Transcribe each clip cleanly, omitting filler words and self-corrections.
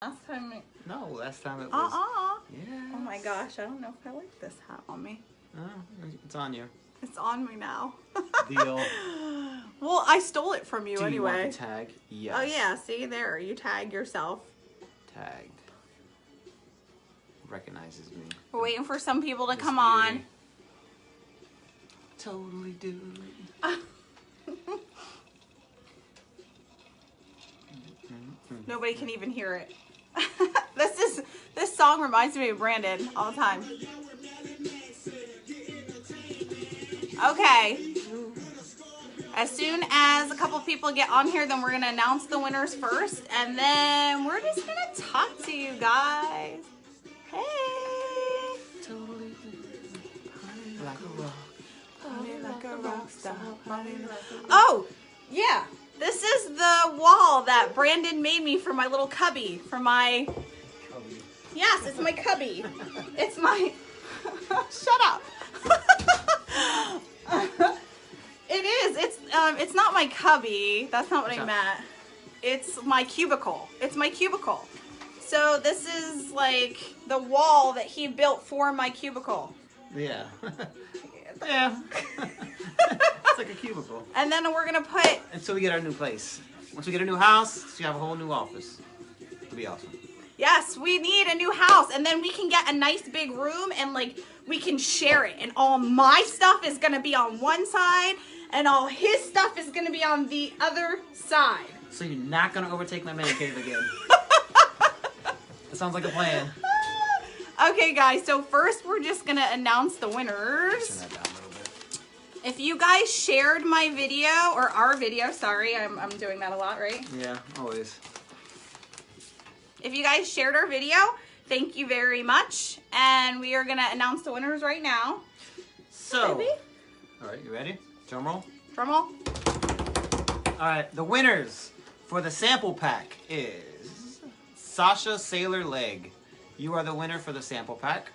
Last time it... No, last time it was... Yeah. Oh my gosh, I don't know if I like this hat on me. Oh, it's on you. It's on me now. Deal. Well, I stole it from you Do anyway. you want the tag? Yes. Oh yeah, see there, you tag yourself. Tagged. Recognizes me. We're waiting for some people to This come beauty. on. Totally do. Nobody can even hear it. This song reminds me of Brandon all the time. Okay. As soon as a couple people get on here, then we're gonna announce the winners first, and then we're just gonna talk to you guys. Hey. Totally like a rock. Party like a rock star. Oh, yeah. This is the wall that Brandon made me for my little cubby. For my... Cubby. Yes, it's my cubby. It's my... Shut up. It is. It's not my cubby. That's not what I meant. It's my cubicle. It's my cubicle. So this is like the wall that he built for my cubicle. Yeah. Yeah. It's like a cubicle. And then we're gonna put... Until we get our new place. Once we get a new house, you have a whole new office. It'll be awesome. Yes, we need a new house, and then we can get a nice big room, and like we can share it. And all my stuff is gonna be on one side, and all his stuff is gonna be on the other side. So you're not gonna overtake my man cave again. That sounds like a plan. Okay, guys. So first, we're just gonna announce the winners. Turn that down a little bit. If you guys shared my video or our video, sorry, I'm doing that a lot, right? Yeah, always. If you guys shared our video, thank you very much. And we are gonna announce the winners right now. So, Baby. all right, you ready? Drum roll. Drum roll. All right, the winners for the sample pack is Sasha Sailor Leg. You are the winner for the sample pack.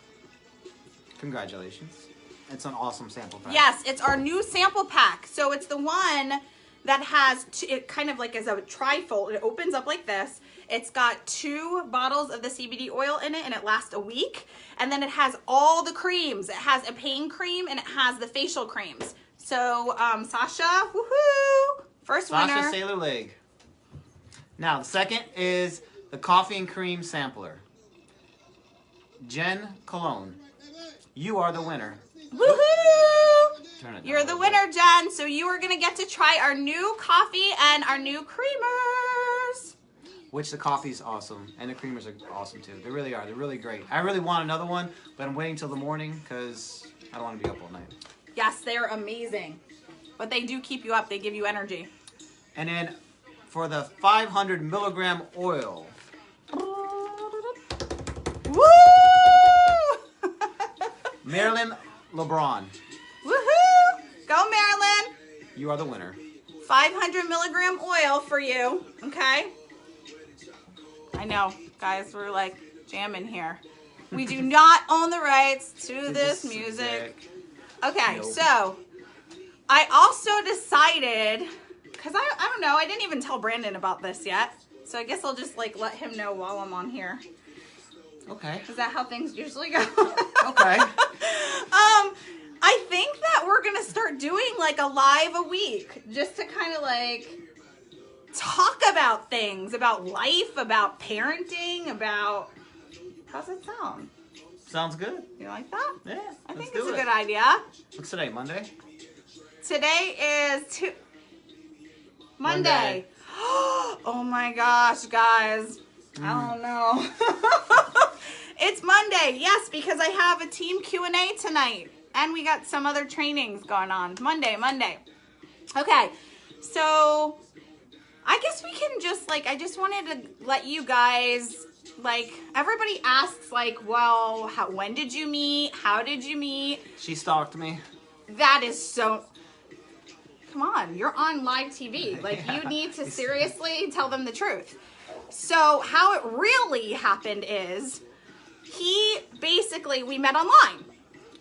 Congratulations. It's an awesome sample pack. Yes, it's our new sample pack. So it's the one that has, it kind of like as a trifold. It opens up like this. It's got 2 bottles of the CBD oil in it, and it lasts a week. And then it has all the creams. It has a pain cream, and it has the facial creams. So, Sasha, woohoo! First winner. Sasha Sailor Leg. Now, the second is the coffee and cream sampler. Jen Cologne. You are the winner. Woohoo! Turn it down You're a the little winner, bit. Jen. So you are going to get to try our new coffee and our new creamers. Which the coffee is awesome, and the creamers are awesome too. They really are. They're really great. I really want another one, but I'm waiting till the morning because I don't want to be up all night. Yes, they're amazing. But they do keep you up. They give you energy. And then for the 500 milligram oil. Woo! Marilyn LeBron. Woohoo! Go, Marilyn. You are the winner. 500 milligram oil for you. Okay? I know, guys, we're like jamming here. We do not own the rights to this music. Okay, Nope. so I also decided, because I don't know, I didn't even tell Brandon about this yet. So I guess I'll just like let him know while I'm on here. Okay. Is that how things usually go? Okay. I think that we're gonna start doing like a live a week, just to kind of like talk about things, about life, about parenting, about, how's it sound? Sounds good. You like that? Yeah. I think let's it's do a it. good idea. What's today? Monday? Today is Monday. Oh my gosh, guys. I don't know. It's Monday, yes, because I have a team Q&A tonight. And we got some other trainings going on. Monday. Okay, so I guess we can just, like, I just wanted to let you guys, like, everybody asks, like, well, when did you meet? How did you meet? She stalked me. That is so... Come on, you're on live TV. Like, Yeah. you need to seriously tell them the truth. So how it really happened is, we met online.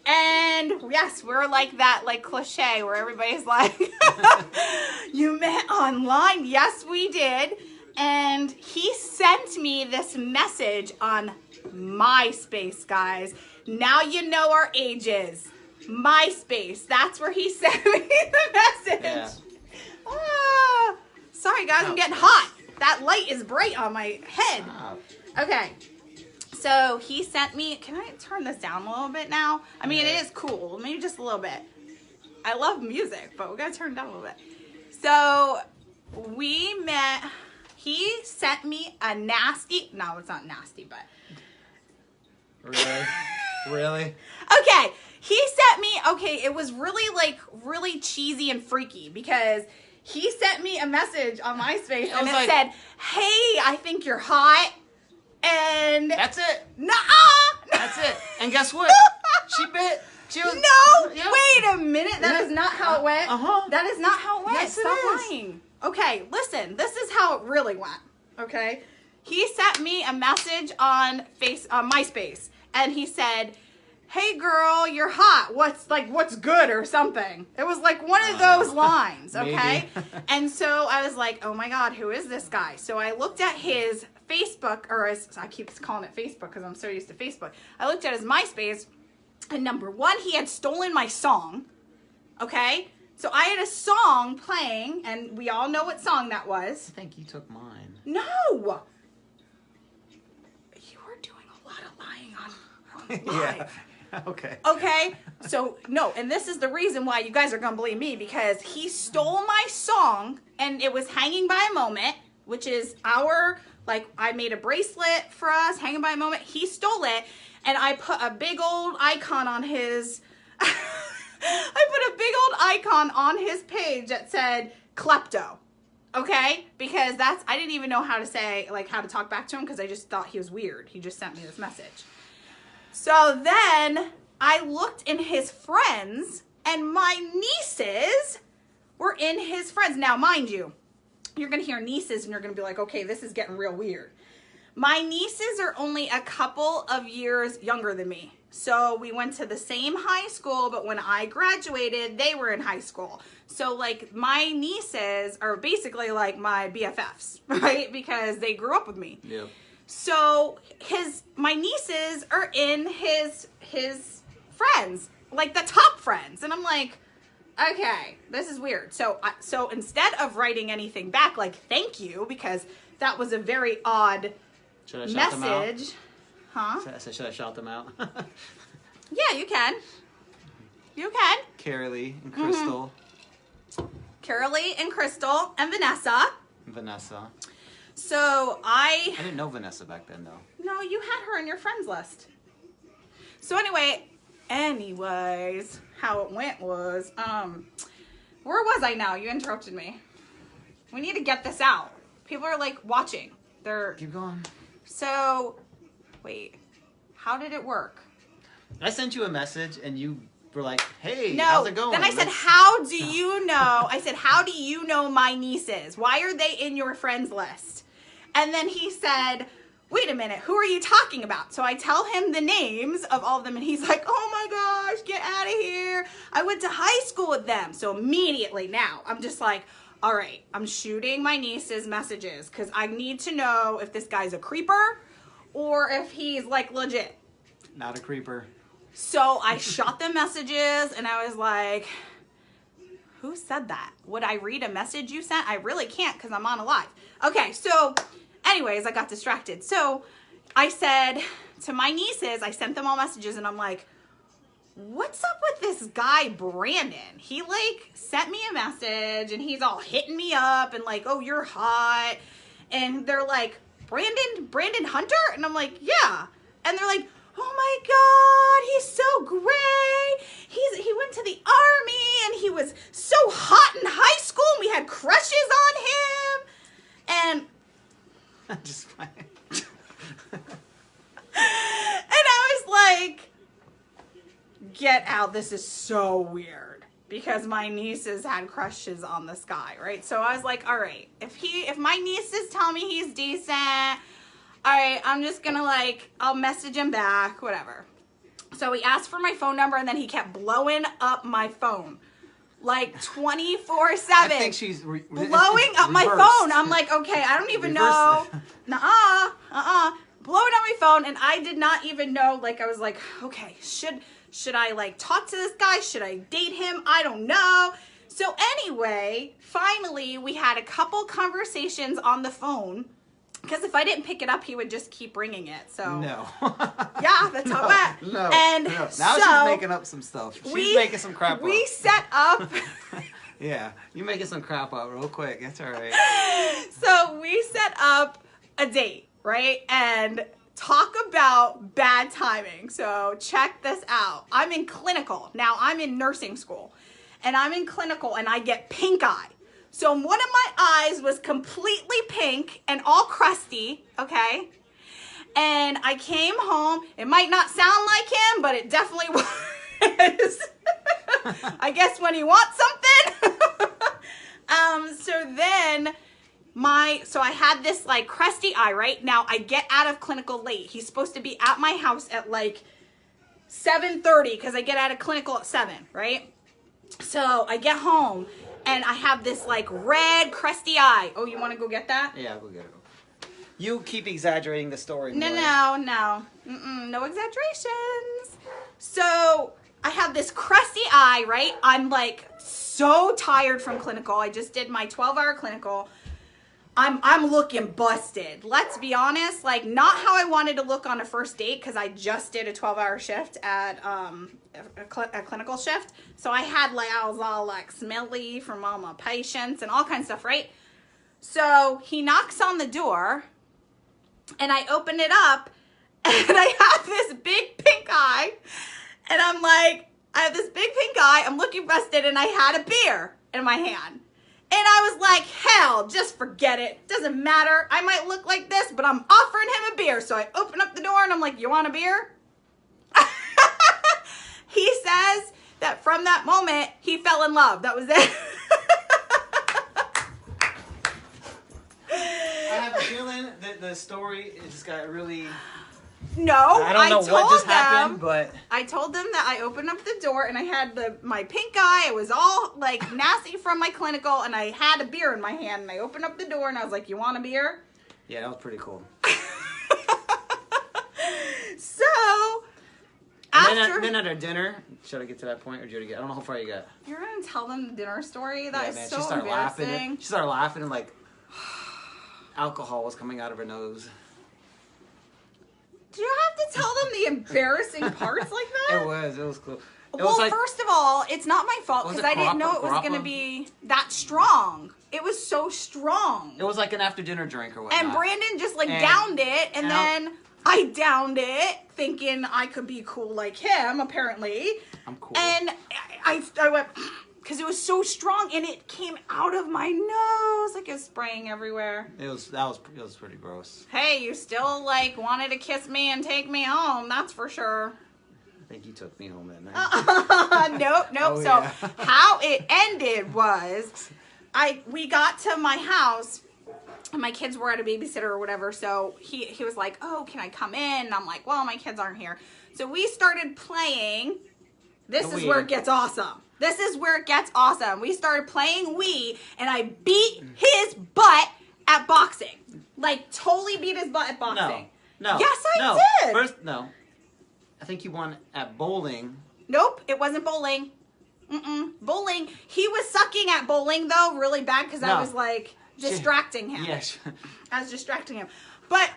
And yes, we're like that, like cliche where everybody's like, you met online? Yes, we did. And he sent me this message on MySpace, guys. Now you know our ages. MySpace. That's where he sent me the message. Yeah. Ah, sorry, guys. I'm getting hot. That light is bright on my head. Stop. Okay. So he sent me. Can I turn this down a little bit now? I mean, it is cool. Maybe just a little bit. I love music, but we gotta turn it down a little bit. So we met. He sent me a nasty. No, it's not nasty, but. Really? Really? Okay. He sent me. Okay, it was really cheesy and freaky because he sent me a message on MySpace and it said, "Hey, I think you're hot." And that's it. Nuh-uh. That's it. And guess what? She bit. She was, no. Yeah. Wait a minute. That is not how it went. Uh-huh. That is not how it went. Yes, Stop it is. lying. Okay, listen. This is how it really went. Okay, he sent me a message on MySpace, and he said, "Hey girl, you're hot. What's good or something." It was like one of those lines, okay? And so I was like, "Oh my God, who is this guy?" So I looked at his Facebook, I keep calling it Facebook because I'm so used to Facebook. I looked at his MySpace, and number one, he had stolen my song, okay? So I had a song playing, and we all know what song that was. I think you took mine. No! You were doing a lot of lying on live. Yeah. Okay. Okay, so no, and this is the reason why you guys are gonna believe me, because he stole my song and it was Hanging by a Moment, which is I made a bracelet for us, Hanging by a Moment. He stole it, and I put a big old icon on his page that said klepto. Okay, because I didn't even know how to say, how to talk back to him, because I just thought he was weird. He just sent me this message. So then I looked in his friends, and my nieces were in his friends. Now, mind you, you're going to hear nieces, and you're going to be like, okay, this is getting real weird. My nieces are only a couple of years younger than me. So we went to the same high school, but when I graduated, they were in high school. So my nieces are basically like my BFFs, right? Because they grew up with me. Yep. So my nieces are in his friends, like the top friends. And I'm like, okay, this is weird. So instead of writing anything back, thank you, because that was a very odd message. Huh? Should I shout them out? Yeah, you can. You can. Carolee and Crystal. Carolee and Crystal and Vanessa. Vanessa. So I didn't know Vanessa back then, though. No, you had her in your friends list. So anyways, how it went was, where was I now? You interrupted me. We need to get this out. People are watching. Keep going. So, wait, how did it work? I sent you a message and you were like, "Hey, no, how's it going?" Then I said, "How do you know?" I said, "How do you know my nieces? Why are they in your friends list?" And then he said, "Wait a minute, who are you talking about?" So I tell him the names of all of them, and he's like, "Oh my gosh, get out of here. I went to high school with them." So immediately now, I'm just like, all right, I'm shooting my nieces messages because I need to know if this guy's a creeper or if he's legit. Not a creeper. So I shot them messages, and I was like, who said that? Would I read a message you sent? I really can't because I'm on a live. Okay, so anyways, I got distracted. So I said to my nieces, I sent them all messages, and I'm like, what's up with this guy, Brandon? He sent me a message, and he's all hitting me up and oh, you're hot. And they're like, Brandon Hunter? And I'm like, yeah. And they're like, oh my God, he's so great. He went to the army, and he was so hot in high school, and we had crushes on him. And Just fine. and I was like, get out. This is so weird, because my nieces had crushes on this guy, right? So I was like, all right, if my nieces tell me he's decent, all right, I'm just gonna I'll message him back, whatever. So he asked for my phone number, and then he kept blowing up my phone. like 24/7. I think she's blowing up my phone. I'm like, okay, I don't even know. Blowing up my phone, and I did not even know. Like, I was like, okay, should I like talk to this guy? Should I date him? I don't know. So anyway, finally, we had a couple conversations on the phone. Because if I didn't pick it up, he would just keep ringing it. So no. Yeah, that's how it went. No. And now so she's making up some stuff. She's making some crap up. We set up. Yeah, you making some crap up real quick. That's all right. So we set up a date, right? And talk about bad timing. So check this out. I'm in clinical. Now I'm in nursing school. And I'm in clinical and I get pink eye. So one of my eyes was completely pink and all crusty, okay? And I came home. It might not sound like him, but it definitely was. I guess when you want something. So I had this like crusty eye, right? Now I get out of clinical late. He's supposed to be at my house at like 7:30 because I get out of clinical at 7, right? So I get home. And I have this like red crusty eye. Oh, you want to go get that? Yeah, we'll get it. You keep exaggerating the story. No. No exaggerations. So I have this crusty eye, right? I'm like so tired from clinical. I just did my 12-hour clinical. I'm looking busted. Let's be honest, like not how I wanted to look on a first date because I just did a 12-hour shift at a clinical shift. So I was all like smelly from all my patients and all kinds of stuff, right? So he knocks on the door and I open it up and I have this big pink eye and I'm like, I have this big pink eye. I'm looking busted and I had a beer in my hand. And I was like, hell, just forget it. Doesn't matter. I might look like this, but I'm offering him a beer. So I open up the door and I'm like, you want a beer? He says that from that moment, he fell in love. That was it. I have a feeling that the story just got really... No, I don't know what just happened, but I told them that I opened up the door and I had my pink eye. It was all like nasty from my clinical, and I had a beer in my hand. And I opened up the door and I was like, "You want a beer?" Yeah, that was pretty cool. So after then at our dinner, should I get to that point, or do you get? I don't know how far you got. You're gonna tell them the dinner story. That is man, so she started embarrassing. laughing. She started laughing and like alcohol was coming out of her nose. Do you have to tell them the embarrassing parts like that? It was cool. Well, first of all, it's not my fault because I didn't know it was going to be that strong. It was so strong. It was like an after dinner drink or whatnot. And Brandon just like downed it, and then I downed it thinking I could be cool like him, apparently. I'm cool. And I went, because it was so strong and it came out of my nose like it was spraying everywhere. It was pretty gross. Hey, you still like wanted to kiss me and take me home, that's for sure. I think you took me home that night. Nope. Oh, So yeah. how it ended was we got to my house and my kids were at a babysitter or whatever. So he was like, "Oh, can I come in?" And I'm like, "Well, my kids aren't here." So we started playing. This is where it gets awesome. This is where it gets awesome. We started playing Wii, and I beat his butt at boxing. Like, totally beat his butt at boxing. No. Yes, I did. First, no. I think you won at bowling. Nope, it wasn't bowling. Bowling. He was sucking at bowling, though, really bad, because I was, like, distracting him. Yes. I was distracting him. But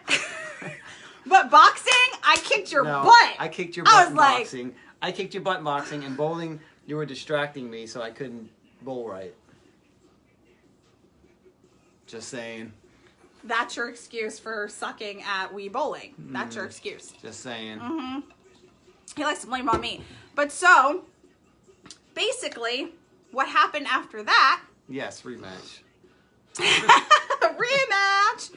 boxing, I kicked your butt. I kicked your butt in boxing. I kicked your butt in boxing, and bowling, you were distracting me, so I couldn't bowl right. Just saying. That's your excuse for sucking at Wii bowling. That's your excuse. Just saying. He likes to blame on me. But so, basically, what happened after that... Yes, rematch. Rematch!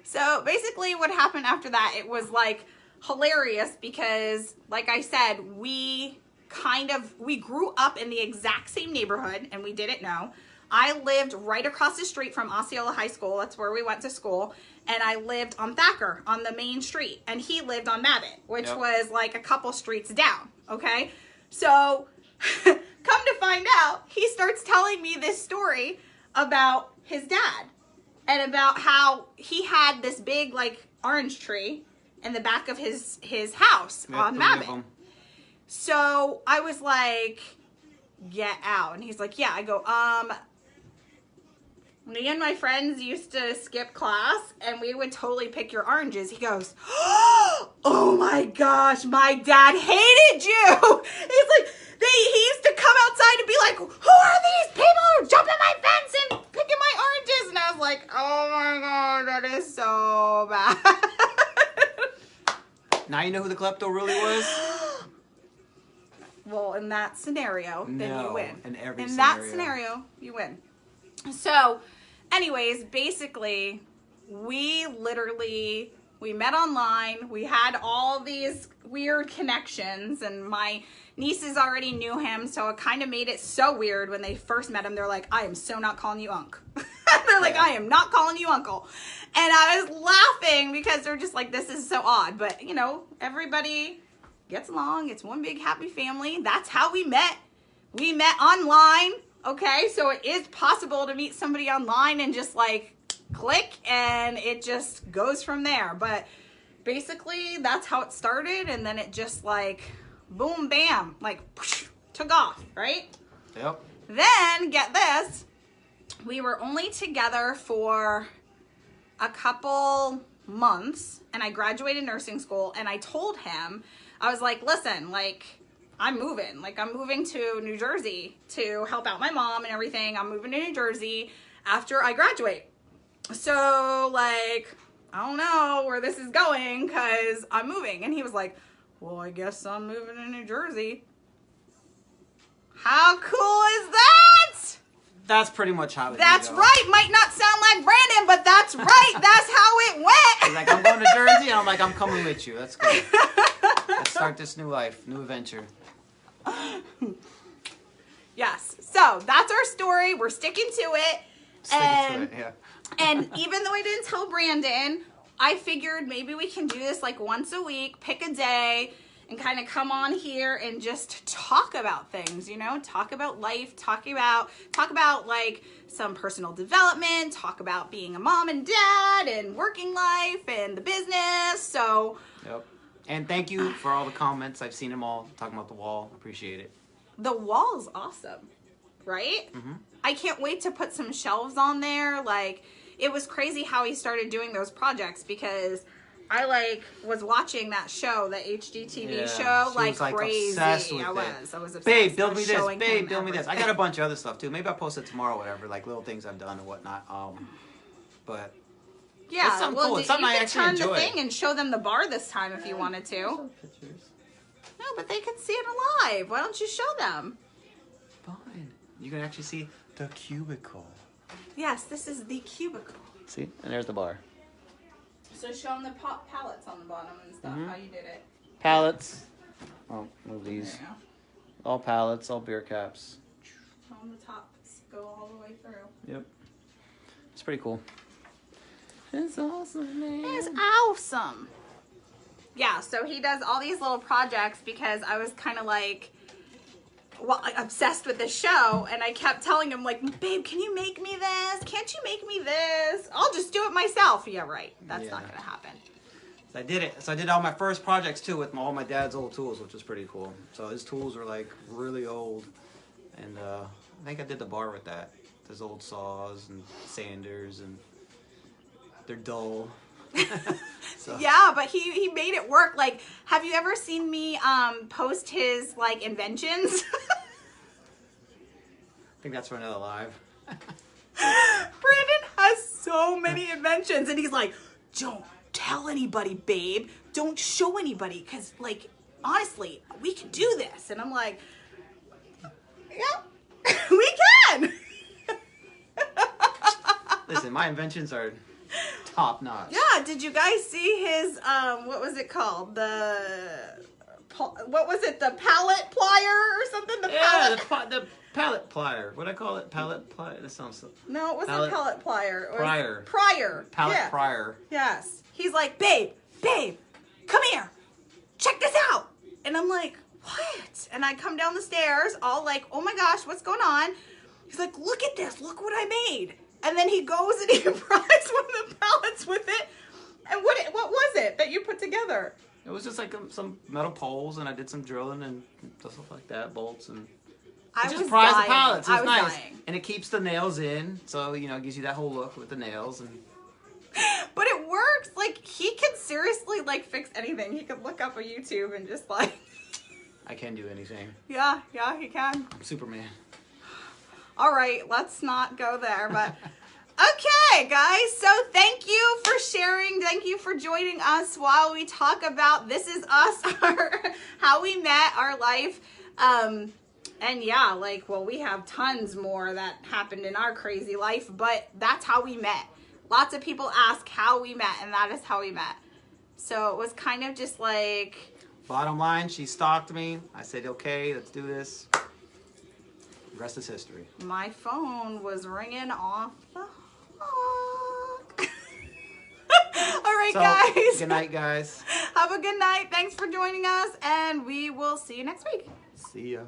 So, basically, what happened after that, it was, like, hilarious because, like I said, we grew up in the exact same neighborhood, and we didn't know. I lived right across the street from Osceola High School. That's where we went to school. And I lived on Thacker on the main street. And he lived on Mabbitt, which was like a couple streets down. Okay? So, come come to find out, he starts telling me this story about his dad and about how he had this big like orange tree in the back of his house on Mabbit. So I was like, get out. And he's like, yeah. I go, me and my friends used to skip class and we would totally pick your oranges. He goes, oh my gosh, my dad hated you. He's like, he used to come outside and be like, who are these people jumping my fence and picking my oranges? And I was like, oh my God, that is so bad. Now you know who the klepto really was? Well, in that scenario, then you win. In every in scenario. that scenario, you win. So, anyways, basically, we met online. We had all these weird connections, and my nieces already knew him, so it kind of made it so weird when they first met him. They're like, I am so not calling you Unc. They're like, I am not calling you Uncle. And I was laughing because they're just like, this is so odd. But, you know, everybody gets along. It's one big happy family. That's how we met. We met online. Okay, so it is possible to meet somebody online and just like click and it just goes from there. But basically that's how it started, and then it just like boom bam, like whoosh, took off, right? Yep. Then get this, we were only together for a couple months and I graduated nursing school, and I told him, I was like, listen, like I'm moving to New Jersey to help out my mom and everything. I'm moving to New Jersey after I graduate. So like, I don't know where this is going because I'm moving. And he was like, well, I guess I'm moving to New Jersey. How cool is that? That's pretty much how it That's right. Might not sound like Brandon, but that's right. That's how it went. He's like, I'm going to Jersey, and I'm like, I'm coming with you. Let's go. Let's start this new life, new adventure. Yes. So that's our story. We're sticking to it. Sticking to it, yeah. And even though I didn't tell Brandon, I figured maybe we can do this like once a week, pick a day, and kind of come on here and just talk about things, you know, talk about life, talk about like some personal development, talk about being a mom and dad and working life and the business. So, yep. And thank you for all the comments. I've seen them all talking about the wall. Appreciate it. The wall's awesome, right? Mm-hmm. I can't wait to put some shelves on there. Like, it was crazy how he started doing those projects because I like was watching that show, the HGTV show, like crazy. Obsessed with I was obsessed. Babe, build me this. Babe, build me this. I got a bunch of other stuff too. Maybe I'll post it tomorrow, or whatever, like little things I've done and whatnot. But yeah, it's something cool. It's something I actually enjoy. You could turn the thing and show them the bar this time if you wanted to. No, but they can see it alive. Why don't you show them? Fine. You can actually see the cubicle. Yes, this is the cubicle. See? And there's the bar. So show them the pallets on the bottom and stuff, how you did it. Pallets. Oh, move these. There you All pallets, all beer caps. go. On the tops, go all the way through. Yep. It's pretty cool. It's awesome, man. It's awesome. Yeah, so he does all these little projects because I was kind of like, well, obsessed with this show, and I kept telling him, like, babe, can you make me this? Can't you make me this? I'll just do it myself. Yeah, right. That's not going to happen. So I did it. So I did all my first projects, too, with all my dad's old tools, which was pretty cool. So his tools were, like, really old. And I think I did the bar with that. There's old saws and sanders, and they're dull. So. Yeah, but he made it work. Like, have you ever seen me post his like inventions? I think that's for another live. Brandon has so many inventions, and he's like, don't tell anybody, babe. Don't show anybody, because like honestly, we can do this. And I'm like, yeah, we can. Listen, my inventions are top notch. Yeah, did you guys see his what was it called? What was it? The pallet plier or something? The pallet plier. What do I call it? Pallet plier. That sounds so. No, it wasn't a pallet plier. It was prior. Pallet prior. Yes. He's like, babe, come here. Check this out. And I'm like, what? And I come down the stairs all like, oh my gosh, what's going on? He's like, look at this, look what I made. And then he goes and he fries one of the pallets with it. And what was it that you put together? It was just like some metal poles, and I did some drilling and stuff like that, bolts, and it just pries the pallets. It's nice, and it keeps the nails in, so you know, it gives you that whole look with the nails. And but it works. Like he can seriously like fix anything. He could look up a YouTube and just like. I can do anything. Yeah, he can. I'm Superman. All right, let's not go there, but. Okay, guys, so thank you for sharing. Thank you for joining us while we talk about This Is Us, how we met, our life. And yeah, like, well, we have tons more that happened in our crazy life, but that's how we met. Lots of people ask how we met, and that is how we met. So it was kind of just like... Bottom line, she stalked me. I said, okay, let's do this. The rest is history. My phone was ringing off the hook. All right, guys. Good night, guys. Have a good night. Thanks for joining us, and we will see you next week. See ya.